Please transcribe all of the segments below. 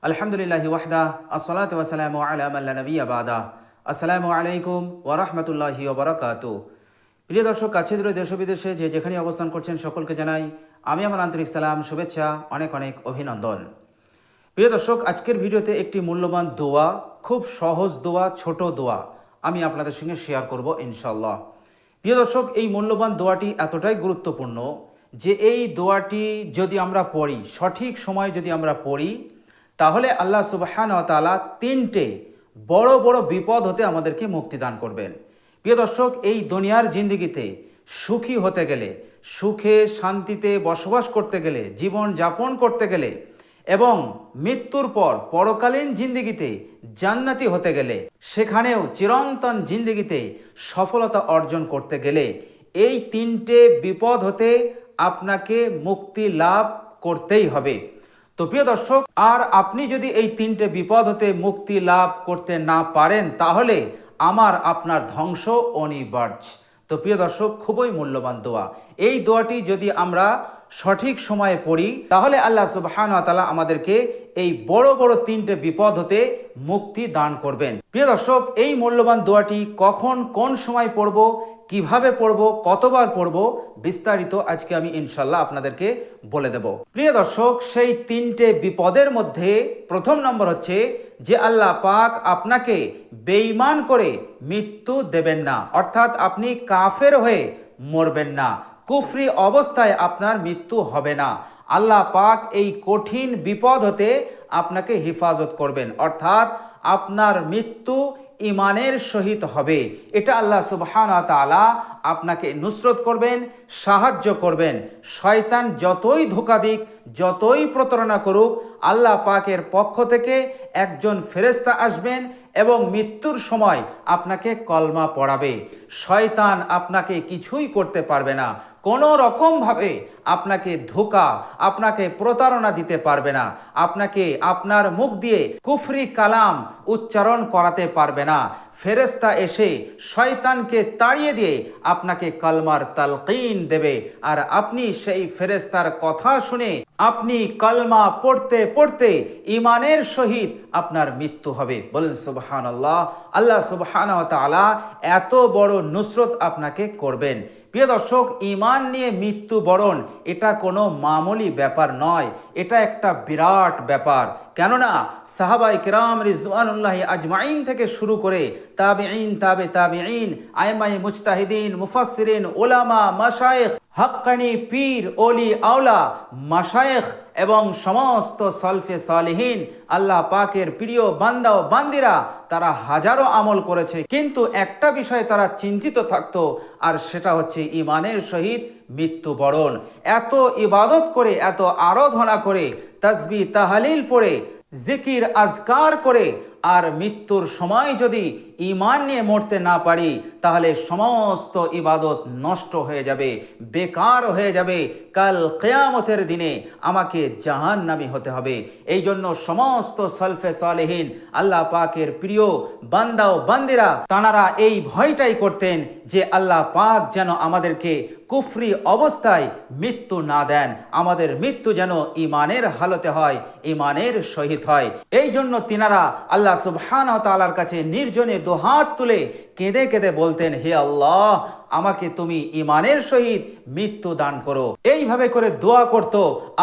আলহামদুলিল্লাহি ওয়াহদা আসসালাতু ওয়াসসালামু আলা মান লা নাবিয়্যা বাদা। আসসালামু আলাইকুম ওয়া রাহমাতুল্লাহি ওয়া বারাকাতুহু। প্রিয় দর্শক, কাছে দূরে দেশ ও বিদেশে যে যেখানে অবস্থান করছেন সকলকে জানাই আমি আমার আন্তরিক সালাম, শুভেচ্ছা, অনেক অনেক অভিনন্দন। প্রিয় দর্শক, আজকের ভিডিওতে একটি মূল্যবান দোয়া, খুব সহজ দোয়া, ছোট দোয়া আমি আপনাদের সঙ্গে শেয়ার করব ইনশাআল্লাহ। প্রিয় দর্শক, এই মূল্যবান দোয়াটি এতটাই গুরুত্বপূর্ণ যে এই দোয়াটি যদি আমরা পড়ি, সঠিক সময় যদি আমরা পড়ি, তাহলে আল্লাহ সুবহানাহু ওয়া তাআলা তিনটে বড় বড় বিপদ হতে আমাদেরকে মুক্তি দান করবেন। প্রিয় দর্শক, এই দুনিয়ার জিন্দেগিতে সুখী হতে গেলে, সুখে শান্তিতে বসবাস করতে গেলে, জীবন যাপন করতে গেলে এবং মৃত্যুর পর পরকালীন জিন্দেগিতে জান্নাতি হতে গেলে, সেখানেও চিরন্তন জিন্দেগিতে সফলতা অর্জন করতে গেলে এই তিনটে বিপদ হতে আপনাকে মুক্তি লাভ করতেই হবে। তো প্রিয় দর্শক, আর আপনি যদি এই তিনটে বিপদ হতে মুক্তি লাভ করতে না পারেন তাহলে আমার আপনার ধ্বংস অনিবার্য। তো প্রিয় দর্শক, খুবই মূল্যবান দোয়া। এই দোয়াটি যদি আমরা সঠিক সময়ে পড়ি তাহলে আল্লাহ সুবহানাহু ওয়া তাআলা আমাদেরকে এই বড় বড় তিনটে বিপদ হতে মুক্তি দান করবেন। প্রিয় দর্শক, এই মূল্যবান দোয়াটি কখন কোন সময় পড়ব, কিভাবে পড়ব, কতবার পড়ব, বিস্তারিত আজকে আমি ইনশাল্লাহ আপনাদেরকে বলে দেব। প্রিয় দর্শক, সেই তিনটে বিপদের মধ্যে প্রথম নম্বর হচ্ছে যে আল্লাহ পাক আপনাকে বেঈমান করে মৃত্যু দেবেন না, অর্থাৎ আপনি কাফের হয়ে মরবেন না, কুফরি অবস্থায় আপনার মৃত্যু হবে না। আল্লাহ পাক এই কঠিন বিপদ হতে আপনাকে হেফাজত করবেন, অর্থাৎ আপনার মৃত্যু ইমানের সহিত হবে। এটা আল্লাহ সুবহানাহু ওয়া তাআলা আপনাকে নুসরত করবেন, সাহায্য করবেন। শয়তান যতই ধোঁকা দিক, যতই প্রতারণা করুক, আল্লাহ পাকের পক্ষ থেকে একজন ফেরেশতা আসবেন এবং মৃত্যুর সময় আপনাকে কলমা পড়াবে। শয়তান আপনাকে কিছুই করতে পারবে না, কোনো রকমভাবে আপনাকে ধোঁকা, আপনাকে প্রতারণা দিতে পারবে না, আপনাকে আপনার মুখ দিয়ে কুফরি কালাম উচ্চারণ করাতে পারবে না। ফেরেশতা এসে শয়তানকে তাড়িয়ে দিয়ে আপনাকে কলমার তালকিন দেবে, আর আপনি সেই ফেরেশতার কথা শুনে আপনি কলমা পড়তে পড়তে ইমানের সহিত আপনার মৃত্যু হবে। বলেন সুবহানাল্লাহ। আল্লাহ সুবহানাহু ওয়া তাআলা এত বড় নুসরত আপনাকে করবেন। প্রিয় দর্শক, ঈমান নিয়ে মৃত্যুবরণ এটা কোনো মামুলি ব্যাপার নয়, এটা একটা বিরাট ব্যাপার। কেননা সাহাবায়ে কেরাম রিজওয়ানুল্লাহি আজমাইন থেকে শুরু করে তাবেঈন, তাবে তাবেঈন, আইমায়ে মুজতাহিদিন, মুফাসসিরিন, উলামা, মাশায়েখ, হাক্কানি পীর, ওলি আওলা, মাশায়েখ এবং সমস্ত সালফে সালেহিন, আল্লাহ পাকের প্রিয় বান্দা ও বান্দিরা, তারা হাজারো আমল করেছে, কিন্তু একটা বিষয়ে তারা চিন্তিত থাকতো, আর সেটা হচ্ছে ইমানের সহিত মৃত্যুবরণ। এত ইবাদত করে, এত আরাধনা করে, তাসবিহ তাহলিল পড়ে, জিকির আজকার করে, আর মৃত্যুর সময় যদি ঈমান নিয়ে মরতে না পারি তাহলে সমস্ত ইবাদত নষ্ট হয়ে যাবে, বেকার হয়ে যাবে। কাল কিয়ামতের দিনে আমাকে জাহান্নামী হতে হবে। এই জন্য সমস্ত সালফে সালেহিন, আল্লাহ পাকের প্রিয় বান্দা ও বান্দিরা, তাঁরা এই ভয়টাই করতেন যে আল্লাহ পাক যেন আমাদেরকে কুফরি অবস্থায় মৃত্যু না দেন, আমাদের মৃত্যু যেন ইমানের হালতে হয়, ইমানের সহিত হয়। এই জন্য তিনারা আল্লাহ সুবহানাহু ওয়া তাআলার কাছে নির্জনে দুহাত তুলে কেঁদে কেঁদে বলতেন, হে আল্লাহ, আমাকে তুমি ইমানের সহিত মৃত্যু দান করো। এইভাবে করে দোয়া করত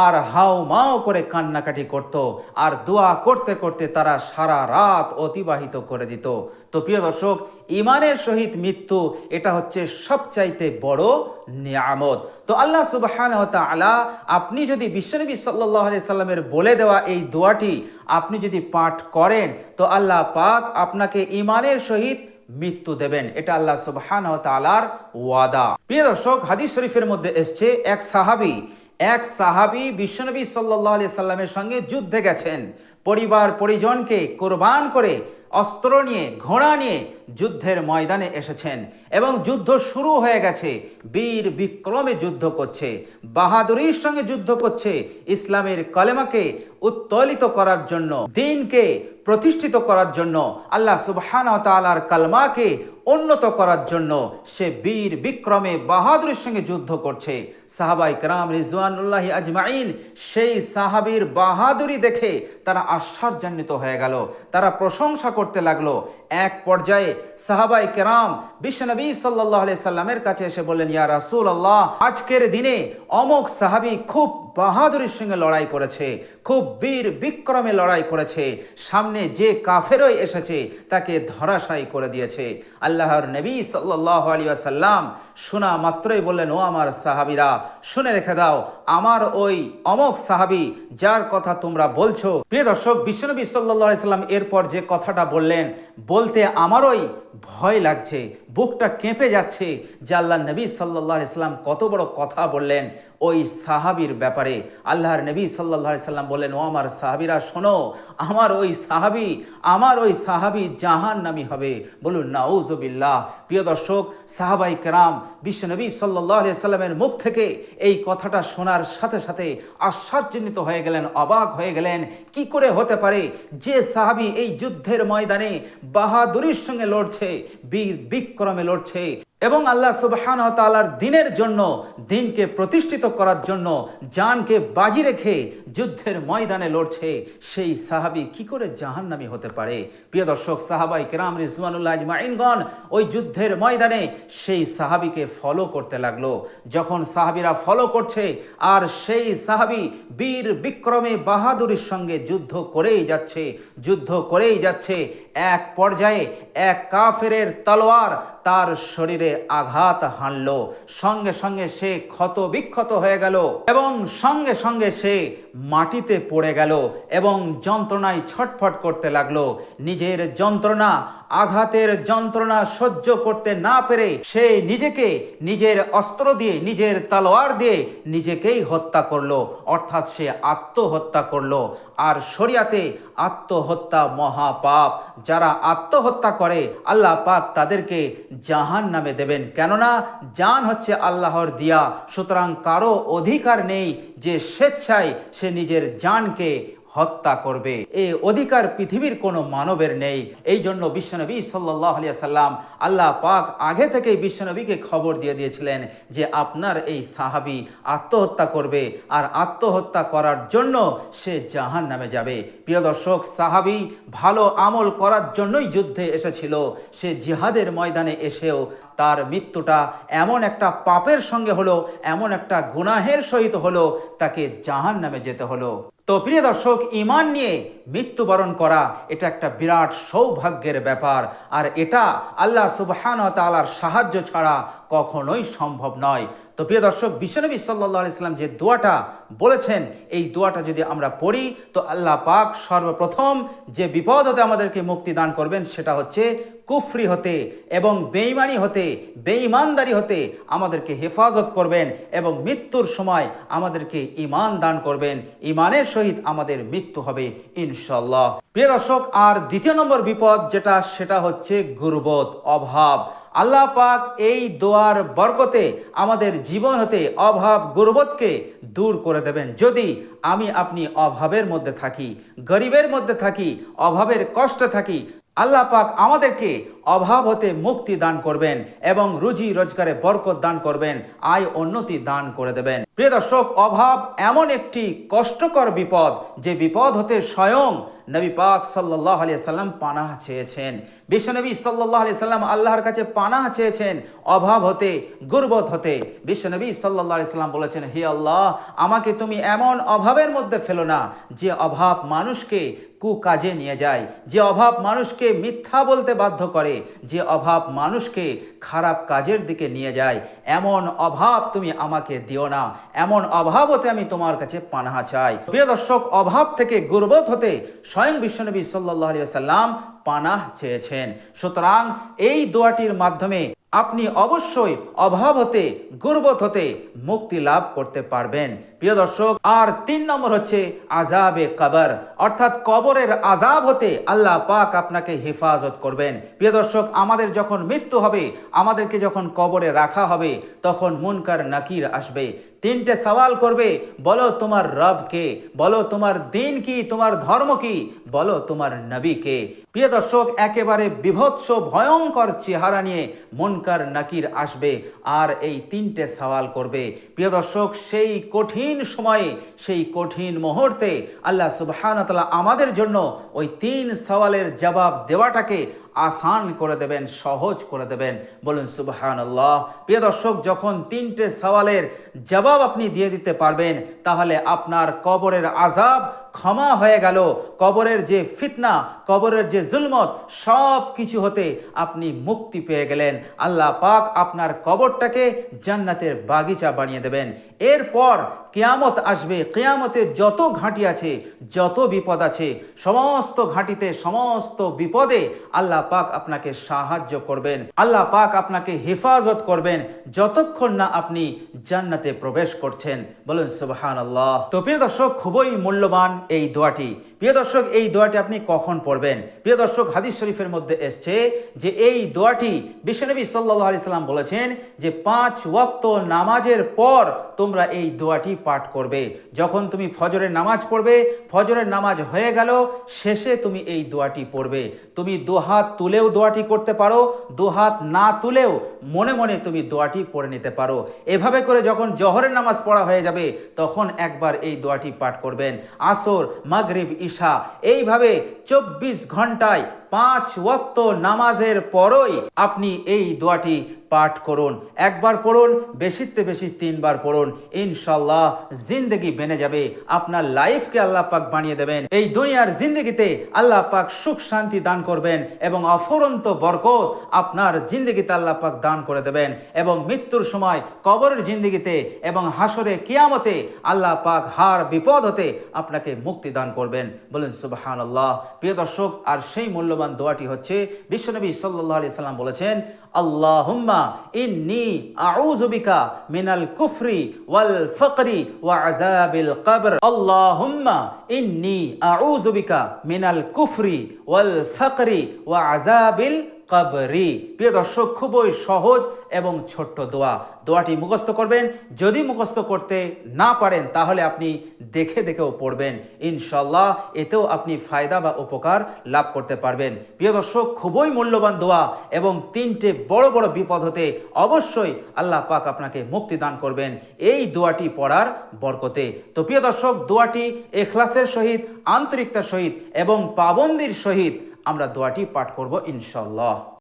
আর হাও মাও করে কান্নাকাটি করত, আর দোয়া করতে করতে তারা সারা রাত অতিবাহিত করে দিত। তো প্রিয় দর্শক, ইমানের সহিত মৃত্যু এটা হচ্ছে সবচাইতে বড় নিয়ামত। তো আল্লাহ সুবহানাহু ওয়া তাআলা, আপনি যদি বিশ্বনবী সাল্লাল্লাহু আলাইহি সাল্লামের বলে দেওয়া এই দোয়াটি আপনি যদি পাঠ করেন তো আল্লাহ পাক আপনাকে ইমানের সহিত মৃত্যু দেবেন। এটা আল্লাহ সুবহানাহু ওয়া তাআলার ওয়াদা। প্রিয় দর্শক, হাদিস শরীফের মধ্যে এসেছে এক সাহাবী বিশ্বনবী সাল্লাল্লাহু আলাইহি সাল্লামের সঙ্গে যুদ্ধে গেছেন, পরিবার পরিজনকে কোরবান করে অস্ত্র নিয়ে, ঘোড়া নিয়ে যুদ্ধের ময়দানে এসেছেন এবং যুদ্ধ শুরু হয়ে গেছে। বীর বিক্রমে যুদ্ধ করছে, বাহাদুরির সঙ্গে যুদ্ধ করছে, ইসলামের কলেমাকে উত্তোলিত করার জন্য, দ্বীনকে প্রতিষ্ঠিত করার জন্য, আল্লাহ সুবহানাহু ওয়া তাআলার কালমাকে উন্নত করার জন্য সে বীর বিক্রমে বাহাদুরের সঙ্গে যুদ্ধ করছে। সাহাবাই কেরাম রিজওয়ানুল্লাহি আজমাইন সেই সাহাবীর বাহাদুরি দেখে তারা আশ্চর্যান্বিত হয়ে গেল, তারা প্রশংসা করতে লাগলো। এক পর্যায়ে সাহাবাই কেরাম বিশ্বনবী সাল্লাল্লাহু আলাইহি সাল্লামের কাছে এসে বললেন, ইয়া রাসূলুল্লাহ, আজকের দিনে অমুক সাহাবী খুব বাহাদুরির সঙ্গে লড়াই করেছে, খুব বীর বিক্রমে লড়াই করেছে, সামনে যে কাফেরই এসেছে তাকে ধরাশায়ী করে দিয়েছে। আল্লাহর নবী সাল্লাল্লাহু আলাইহি ওয়াসাল্লাম শোনা মাত্রই বললেন, ও আমার সাহাবীরা, শুনে রেখে দাও, আমার ওই অমক সাহাবী যার কথা তোমরা বলছো। প্রিয় দর্শক, বিশ্বনবী সাল্লাল্লাহু আলাইহি সাল্লাম এরপর যে কথাটা বললেন, বলতে আমারই ভয় লাগছে, বুকটা কেঁপে যাচ্ছে যে আল্লাহর নবী সাল্লাল্লাহু আলাইহি সাল্লাম কত বড় কথা বললেন ওই সাহাবীর ব্যাপারে। আল্লাহর নবী সাল্লাল্লাহু আলাইহি সাল্লাম বললেন, ও আমার সাহাবীরা শোনো, আমার ওই সাহাবী জাহান্নামী হবে। বলুন নাউজুবিল্লাহ। প্রিয় দর্শক, সাহাবাই কেরাম বিশ্বনবী সাল্লাল্লাহু আলাইহি সাল্লামের মুখ থেকে এই কথাটা শোনার সাথে সাথে আশ্চর্যান্বিত হয়ে গেলেন, অবাক হয়ে গেলেন। কি করে হতে পারে যে সাহাবী এই যুদ্ধের ময়দানে বাহাদুরির সঙ্গে লড়ছে, বীর বিক্রমে লড়ছে এবং আল্লাহ সুবহানাহু ওয়া তাআলার দ্বীনের জন্য, দ্বীনকে প্রতিষ্ঠিত করার জন্য জানকে বাজি রেখে যুদ্ধের ময়দানে লড়ছে, সেই সাহাবী কি করে জাহান্নামী হতে পারে? প্রিয় দর্শক, সাহাবাই কেরাম রিজওয়ানুল্লাহ আজমাইনগণ ওই যুদ্ধের ময়দানে সেই সাহাবীকে ফলো করতে লাগলো। যখন সাহাবীরা ফলো করছে আর সেই সাহাবী বীর বিক্রমে বাহাদুরির সঙ্গে যুদ্ধ করেই যাচ্ছে, এক পর্যায়ে এক কাফেরের তলোয়ার তার শরীরে আঘাত হানল, সঙ্গে সঙ্গে সে ক্ষত বিক্ষত হয়ে গেল এবং সঙ্গে সঙ্গে সে মাটিতে পড়ে গেল এবং যন্ত্রণায় ছটফট করতে লাগলো। নিজের যন্ত্রণা, আঘাতের যন্ত্রণা সহ্য করতে না পেরে সে নিজেকে নিজের অস্ত্র দিয়ে, নিজের তলোয়ার দিয়ে নিজেকেই হত্যা করলো, অর্থাৎ সে আত্মহত্যা করলো। আর শরিয়াতে আত্মহত্যা মহাপাপ। যারা আত্মহত্যা করে আল্লাহ পাক তাদেরকে জাহান্নামে দেবেন, কেননা জান হচ্ছে আল্লাহর দিয়া। সুতরাং কারো অধিকার নেই যে স্বেচ্ছায় সে নিজের জানকে হত্যা করবে, এই অধিকার পৃথিবীর কোনো মানবের নেই। এই জন্য বিশ্বনবী সাল্লাল্লাহু আলাইহি সাল্লাম, আল্লাহ পাক আগে থেকেই বিশ্বনবীকে খবর দিয়ে দিয়েছিলেন যে আপনার এই সাহাবী আত্মহত্যা করবে আর আত্মহত্যা করার জন্য সে জাহান্নামে যাবে। প্রিয় দর্শক, সাহাবী ভালো আমল করার জন্যই যুদ্ধে এসেছিল। সে জিহাদের ময়দানে এসেও তার মৃত্যুটা এমন একটা পাপের সঙ্গে হলো, এমন একটা গুনাহের সহিত হলো, তাকে জাহান্নামে যেতে হলো। তো প্রিয় দর্শক, ঈমান নিয়ে মৃত্যুবরণ করা এটা একটা বিরাট সৌভাগ্যের ব্যাপার, আর এটা আল্লাহ সুবহানাহু ওয়া তাআলার সাহায্য ছাড়া কখনোই সম্ভব নয়। তো প্রিয় দর্শক, বিশ্বনবী সাল্লাল্লাহু আলাইহি সাল্লাম যে দোয়াটা বলেছেন, এই দোয়াটা যদি আমরা পড়ি তো আল্লাহ পাক সর্বপ্রথম যে বিপদ হতে আমাদেরকে মুক্তি দান করবেন সেটা হচ্ছে কুফরি হতে এবং বেঈমানি হতে, বেঈমানদারি হতে আমাদেরকে হেফাজত করবেন এবং মৃত্যুর সময় আমাদেরকে ঈমান দান করবেন। ঈমানের সহিত আমাদের মৃত্যু হবে ইনশাআল্লাহ। প্রিয় দর্শক, আর দ্বিতীয় নম্বর বিপদ যেটা, সেটা হচ্ছে গুরবত, অভাব। আল্লাহ পাক এই দোয়ার বরকতে আমাদের জীবন হতে অভাব, গুরবতকে দূর করে দেবেন। যদি আপনি অভাবের মধ্যে থাকি, গরিবের মধ্যে থাকি, অভাবের কষ্টে থাকি, আল্লাহ পাক আমাদেরকে অভাব হতে মুক্তি দান করবেন এবং রুজি রোজগারে বরকত দান করবেন, আয় উন্নতি দান করে দেবেন। প্রিয় দর্শক, অভাব এমন একটি কষ্টকর বিপদ যে বিপদ হতে স্বয়ং নবী পাক সাল্লাল্লাহু আলাইহি সাল্লাম পানাহ চেয়েছেন। বিশ্বনবী সাল্লাল্লাহু আলাইহি সাল্লাম আল্লাহর কাছে পানাহ চেয়েছেন অভাব হতে, গুরবত হতে। বিশ্বনবী সাল্লাল্লাহু আলাইহি সাল্লাম বলেছেন, হে আল্লাহ, আমাকে তুমি এমন অভাবের মধ্যে ফেলো না যে অভাব মানুষকে কুকাজে নিয়ে যায়, যে অভাব মানুষকে মিথ্যা বলতে বাধ্য করে, যে অভাব মানুষকে খারাপ কাজের দিকে নিয়ে যায়। এমন অভাব তুমি আমাকে দিও না, এমন অভাব হতে আমি তোমার কাছে পানাহ চাই। প্রিয় দর্শক, অভাব থেকে গুরবত হতে স্বয়ং বিশ্বনবী সাল্লাল্লাহু আলাইহি ওয়াসাল্লাম পানাহ চেয়েছেন। সুতরাং এই দোয়াটির মাধ্যমে আপনি অবশ্যই অভাব হতে, গুরবত হতে মুক্তি লাভ করতে পারবেন। প্রিয় দর্শক, আর 3 নম্বর হচ্ছে আযাবে কবর, অর্থাৎ কবরের আযাব হতে আল্লাহ পাক আপনাকে হেফাজত করবেন। প্রিয় দর্শক, আমাদের যখন মৃত্যু হবে, আমাদেরকে যখন কবরে রাখা হবে, তখন মুনকার নাকির আসবে, 3টে সওয়াল করবে, বলো তোমার রব কে, বলো তোমার দিন কি, তোমার ধর্ম কি, বলো তোমার নবী কে। প্রিয় দর্শক, একেবারে বিভৎস ভয়ঙ্কর চেহারা নিয়ে মুনকার নাকির আসবে আর এই তিনটে সওয়াল করবে। প্রিয় দর্শক, সেই কঠিন সময়ে, সেই কঠিন মুহূর্তে আল্লাহ সুবহানাহু ওয়া তাআলা আমাদের জন্য ওই তিন সওয়ালের জবাব দেওয়াটাকে আসান করে দেবেন, সহজ করে দেবেন। বলুন সুবহানাল্লাহ। প্রিয় দর্শক, যখন তিনটে সওয়ালের জবাব আপনি দিয়ে দিতে পারবেন, তাহলে আপনার কবরের আযাব ক্ষমা হয়ে গেল। কবরের যে ফিতনা, কবরের যে জুলমত, সব কিছু হতে আপনি মুক্তি পেয়ে গেলেন। আল্লাহ পাক আপনার কবরটাকে জান্নাতের বাগিচা বানিয়ে দেবেন। এরপর কিয়ামত আসবে। কিয়ামতে যত ঘাঁটি আছে, যত বিপদ আছে, সমস্ত ঘাঁটিতে, সমস্ত বিপদে আল্লাহ পাক আপনাকে সাহায্য করবেন, আল্লাহ পাক আপনাকে হেফাজত করবেন, যতক্ষণ না আপনি জান্নাতে প্রবেশ করছেন। বলুন সুবহানাল্লাহ। তো প্রিয় দর্শক, খুবই মূল্যবান এই দোয়াটি। প্রিয় দর্শক, এই দোয়াটি আপনি কখন পড়বেন? প্রিয় দর্শক, হাদিস শরীফের মধ্যে এসছে যে এই দোয়াটি বিশ্বনবী সাল্লাল্লাহু আলাইহি সাল্লাম বলেছেন যে 5 ওয়াক্ত নামাজের পর তোমরা এই দোয়াটি পাঠ করবে। যখন তুমি ফজরের নামাজ পড়বে, ফজরের নামাজ হয়ে গেল, শেষে তুমি এই দোয়াটি পড়বে। তুমি দুহাত তুলেও দোয়াটি করতে পারো, দুহাত না তুলেও মনে মনে তুমি দোয়াটি পড়ে নিতে পারো। এভাবে করে যখন জোহরের নামাজ পড়া হয়ে যাবে, তখন একবার এই দোয়াটি পাঠ করবেন। আসর, মাগরিব, ঈশা, এইভাবে 24 ঘন্টায় 5 ওয়াক্ত নামাজের পরই আপনি এই দোয়াটি পাঠ করুন। একবার পড়ুন, বেশিতে বেশি 3 বার পড়ুন। ইনশাআল্লাহ জিন্দেগি বেনে যাবে, আপনার লাইফকে আল্লাহ পাক বানিয়ে দেবেন। এই দুনিয়ার জিন্দেগিতে আল্লাহ পাক সুখ শান্তি দান করবেন এবং অফুরন্ত বরকত আপনার জিন্দেগিতে আল্লাহ পাক দান করে দেবেন। এবং মৃত্যুর সময়, কবরের জিন্দেগিতে এবং হাসরে, কিয়ামতে আল্লাহ পাক হার বিপদ হতে আপনাকে মুক্তি দান করবেন। বলেন সুবহানাল্লাহ। প্রিয় দর্শক, আর সেই মূল্যবান দোয়াটি হচ্ছে, বিশ্বনবী সাল্লাল্লাহু আলাইহি সাল্লাম বলেছেন, আল্লাহুম্মা ইন্নী আউযু বিকা মিনাল কুফরি ওয়াল ফাকরি ওয়া আযাবিল কবর। আল্লাহুম্মা ইন্নী আউযু বিকা মিনাল কুফরি ওয়াল ফাকরি ওয়া আযাবিল কবরি। প্রিয় দর্শক, খুবই সহজ এবং ছোট্ট দোয়া। দোয়াটি মুখস্থ করবেন। যদি মুখস্থ করতে না পারেন, তাহলে আপনি দেখে দেখেও পড়বেন। ইনশাআল্লাহ এতেও আপনি ফায়দা বা উপকার লাভ করতে পারবেন। প্রিয় দর্শক, খুবই মূল্যবান দোয়া এবং 3টে বড় বড় বিপদ হতে অবশ্যই আল্লাহ পাক আপনাকে মুক্তি দান করবেন এই দোয়াটি পড়ার বরকতে। তো প্রিয় দর্শক, দোয়াটি ইখলাসের সহিত, আন্তরিকতার সহিত এবং পাবন্দির সহিত আমরা দোয়াটি পাঠ করব ইনশাআল্লাহ।